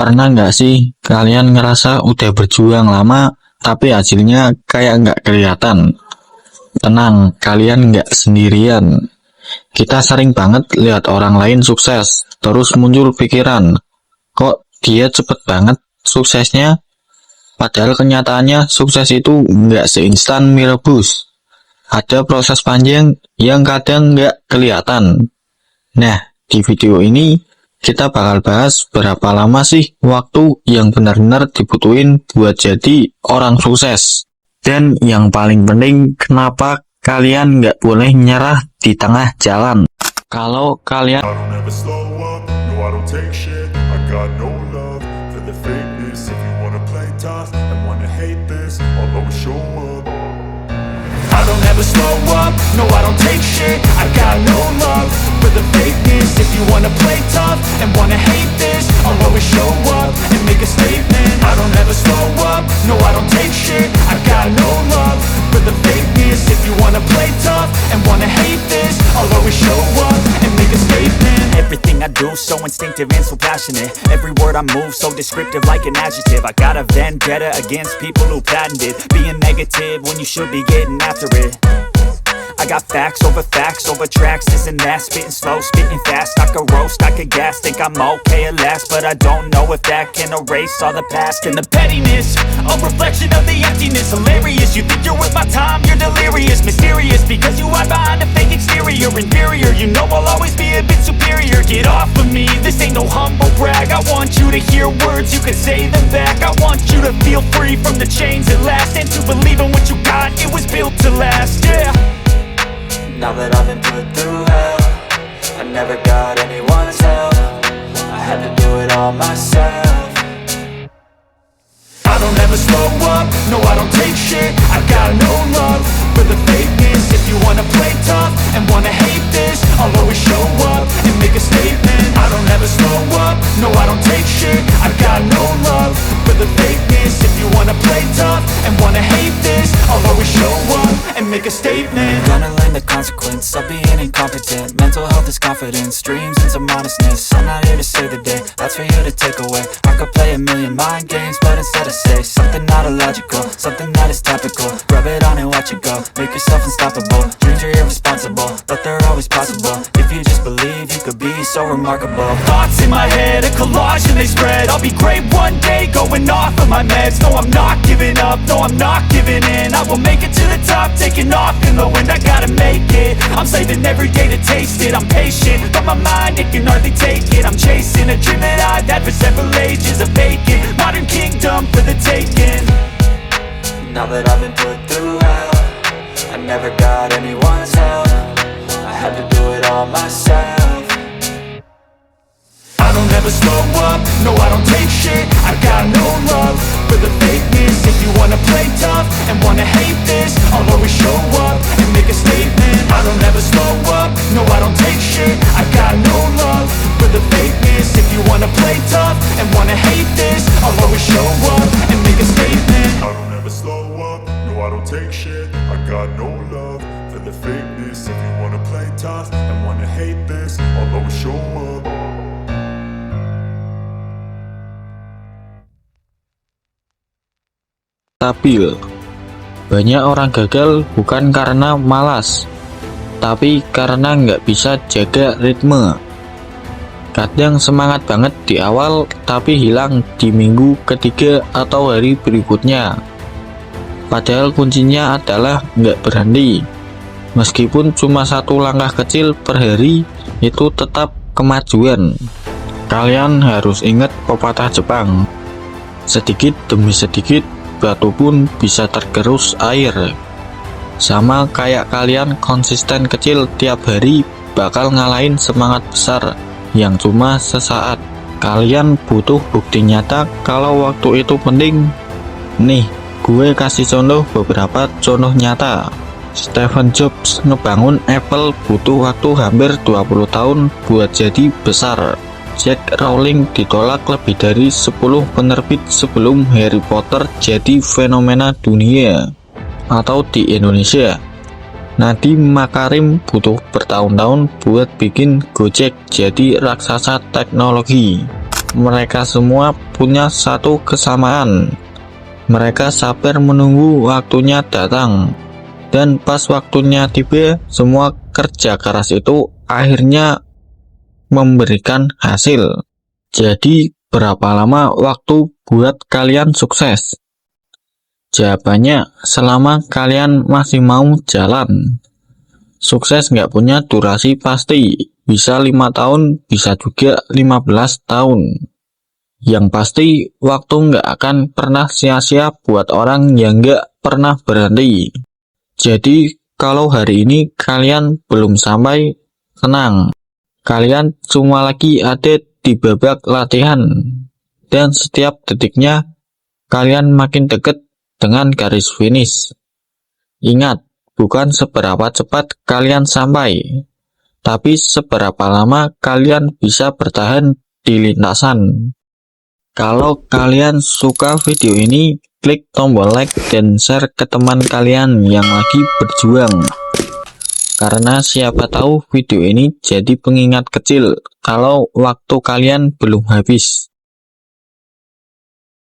Pernah nggak sih kalian ngerasa udah berjuang lama, tapi hasilnya kayak nggak kelihatan? Tenang, kalian nggak sendirian. Kita sering banget lihat orang lain sukses, terus muncul pikiran, kok dia cepet banget suksesnya? Padahal kenyataannya sukses itu nggak seinstan mie rebus. Ada proses panjang yang kadang nggak kelihatan. Nah, di video ini kita bakal bahas berapa lama sih waktu yang benar-benar dibutuhin buat jadi orang sukses. Dan yang paling penting, kenapa kalian nggak boleh nyerah di tengah jalan. Kalau kalian I don't ever slow up, no I don't take shit. I got no love for the fakeness. If you wanna play tough and wanna hate this, I'll always show up. I don't ever slow up, no I don't take shit. I got no love for the fakeness. If you wanna play tough and wanna hate this, I'll always show up and make a statement. I don't ever slow up, no I don't take shit. I got no love for the fakeness. If you wanna play tough and wanna hate this, I'll always show up and make a statement. Everything I do so instinctive and so passionate. Every word I move so descriptive like an adjective. I got a vendetta against people who patented being negative when you should be getting after it. I got facts over tracks, this and that. Spitting slow, spitting fast. I could roast, I could gas. Think I'm okay at last, but I don't know if that can erase all the past. And the pettiness, a reflection of the emptiness. Hilarious, you think you're worth my time, you're delirious. Mysterious, because you hide behind a fake exterior. Inferior, you know I'll always be a bit superior. Get off of me, this ain't no humble brag. I want you to hear words, you can say them back. I want you to feel free from the chains at last, and to believe in what you got, it was built to last, yeah. Now that I've been put through hell, I never got anyone's help. I had to do it all myself. I don't ever slow up, no I don't take shit. I got no love for the fakeness. If you wanna play tough and wanna hate this, I'll always show up and make a statement. I don't ever slow up, no I don't take shit. I got no love for the fakeness. If you wanna play tough and wanna hate this, I'll always show up and make a statement. Gonna learn the consequence of being incompetent. Mental health is confidence, dreams and some modestness. I'm not here to save the day, that's for you to take away. I could play a million mind games, but instead I say something not illogical, something that is topical. Rub it on and watch it go, make yourself unstoppable. Dreams are irresponsible, but they're always possible. If you just believe, you could be so remarkable. Thoughts in my head, a collage and they spread. I'll be great one day, going off of my meds. No, I'm not giving up, no, I'm not giving in. I will make it to the top, taking off in the wind. I gotta make it, I'm saving every day to taste it. I'm patient, but my mind, it can hardly take it. I'm chasing a dream that I've had for several ages. A vacant, modern kingdom for the taking. Now that I've been put through hell, I never got anyone's help. I had to do it all myself. I don't ever slow up, no I don't take shit. I got no love for the fakeness. If you wanna play tough and wanna hate this, I'll always show up and make a statement. I don't ever slow up, no I don't take shit. I got no love for the fakeness. If you wanna play tough and wanna hate this, I'll always show up and make a statement. I don't ever slow up, no I don't take shit. I got no love for the fakeness. If you wanna play tough and wanna hate this, I'll always show up. stabil. Banyak orang gagal bukan karena malas, tapi karena nggak bisa jaga ritme. Kadang semangat banget di awal, tapi hilang di minggu ketiga atau hari berikutnya. Padahal kuncinya adalah nggak berhenti. Meskipun cuma satu langkah kecil per hari, itu tetap kemajuan. Kalian harus ingat pepatah Jepang, sedikit demi sedikit batu pun bisa tergerus air. Sama kayak kalian konsisten kecil tiap hari bakal ngalahin semangat besar yang cuma sesaat. Kalian butuh bukti nyata kalau waktu itu penting. Nih, gue kasih contoh beberapa contoh nyata. Steve Jobs ngebangun Apple butuh waktu hampir 20 tahun buat jadi besar. Jack Rowling ditolak lebih dari 10 penerbit sebelum Harry Potter jadi fenomena dunia. Atau di Indonesia, Nadiem Makarim butuh bertahun-tahun buat bikin Gojek jadi raksasa teknologi. mereka semua punya satu kesamaan. Mereka sabar menunggu waktunya datang. Dan pas waktunya tiba, semua kerja keras itu akhirnya memberikan hasil. Jadi, berapa lama waktu buat kalian sukses? Jawabannya, selama kalian masih mau jalan. Sukses nggak punya durasi pasti, bisa 5 tahun, bisa juga 15 tahun. Yang pasti, waktu nggak akan pernah sia-sia buat orang yang nggak pernah berhenti. Jadi, kalau hari ini kalian belum sampai, tenang. Kalian cuma lagi ada di babak latihan. Dan setiap detiknya, kalian makin dekat dengan garis finish. Ingat, bukan seberapa cepat kalian sampai, tapi seberapa lama kalian bisa bertahan di lintasan. Kalau kalian suka video ini, klik tombol like dan share ke teman kalian yang lagi berjuang. Karena siapa tahu video ini jadi pengingat kecil kalau waktu kalian belum habis.